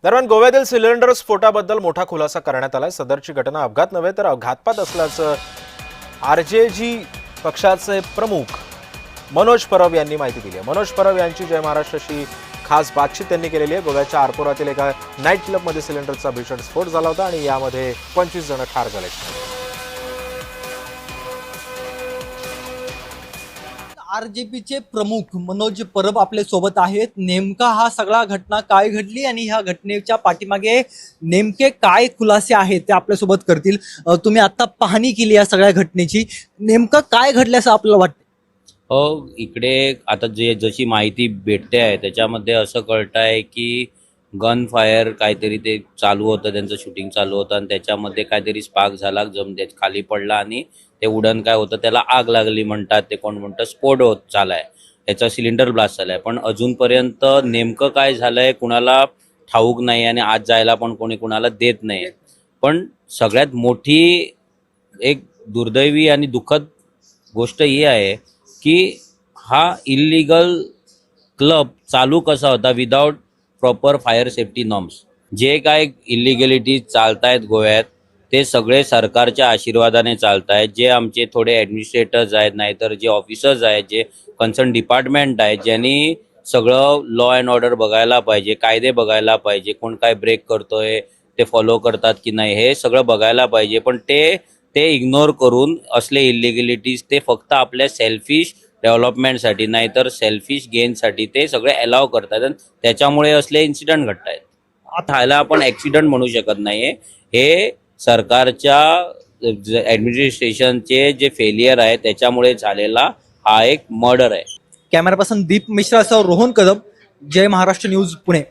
दरम्यान गोव्यातील सिलेंडर स्फोटाबद्दल मोठा खुलासा करण्यात आलाय। सदरची घटना अपघात नव्हे तर घातपात असल्याचं आरजेजी पक्षाचे प्रमुख मनोज परब यांनी माहिती दिली आहे। मनोज परब यांची जय महाराष्ट्राशी खास बातचीत त्यांनी केलेली आहे। गोव्याच्या आरपोरातील एका नाईट क्लबमध्ये सिलेंडरचा भीषण स्फोट झाला होता आणि यामध्ये 25 जण ठार झाले। आरजेपीचे प्रमुख मनोज परब आपल्या सोबत आहेत। नेमका हा सगळा घटना काय घडली आणि ह्या घटनेच्या पाठीमागे नेमके काय खुलासे आहेत ते आपल्या सोबत करतील। तुम्ही आता पाहणी केली या सगळ्या घटनेची, नेमकं काय घडलं असं आपल्याला वाटतं? हो, इकडे आता जशी माहिती भेटते आहे त्याच्यामध्ये असं कळत आहे की गन फायर काहीतरी ते चालू होतं, त्यांचं शूटिंग चालू होतं आणि त्याच्यामध्ये काहीतरी स्पार्क झाला, खाली पडला आणि ते उडण काय होतं त्याला आग लागली म्हणतात, ते कोण म्हणतं स्फोट होत चालाय, त्याचा सिलेंडर ब्लास्ट झालाय। पण अजूनपर्यंत नेमकं काय झालंय कुणाला ठाऊक नाही आणि आज जायला पण कोणी कुणाला देत नाही। पण सगळ्यात मोठी एक दुर्दैवी आणि दुःखद गोष्ट ही आहे की हा इल्लीगल क्लब चालू कसा होता without proper fire safety norms. जे काय इलिगॅलिटी चालतायत गोव्यात ते सगळे सरकारच्या आशीर्वादाने चालतायत। जे आमचे थोडे ॲडमिनिस्ट्रेटर्स आहेत, नाहीतर जे ऑफिसर्स आहेत, जे कन्सर्न डिपार्टमेंट आहेत, ज्यांनी सगळं लॉ अँड ऑर्डर बघायला पाहिजे, कायदे बघायला पाहिजे, कोण काय ब्रेक करतोय ते फॉलो करतात की नाही हे सगळं बघायला पाहिजे। पण ते इग्नोर करून असले इलिगॅलिटीज ते फक्त आपल्या सेल्फिश डेव्हलपमेंटसाठी नाहीतर सेल्फिश गेनसाठी ते सगळे अलाव करतात आणि त्याच्यामुळे असले इन्सिडेंट घडत आहेत। आता ह्याला आपण ॲक्सिडेंट म्हणू शकत नाहीये, हे सरकारच्या ॲडमिनिस्ट्रेशनचे जे फेलियर आहे त्याच्यामुळे झालेला हा एक मर्डर आहे। कॅमेरा पर्सन दीप मिश्रा सह रोहन कदम, जय महाराष्ट्र न्यूज, पुणे।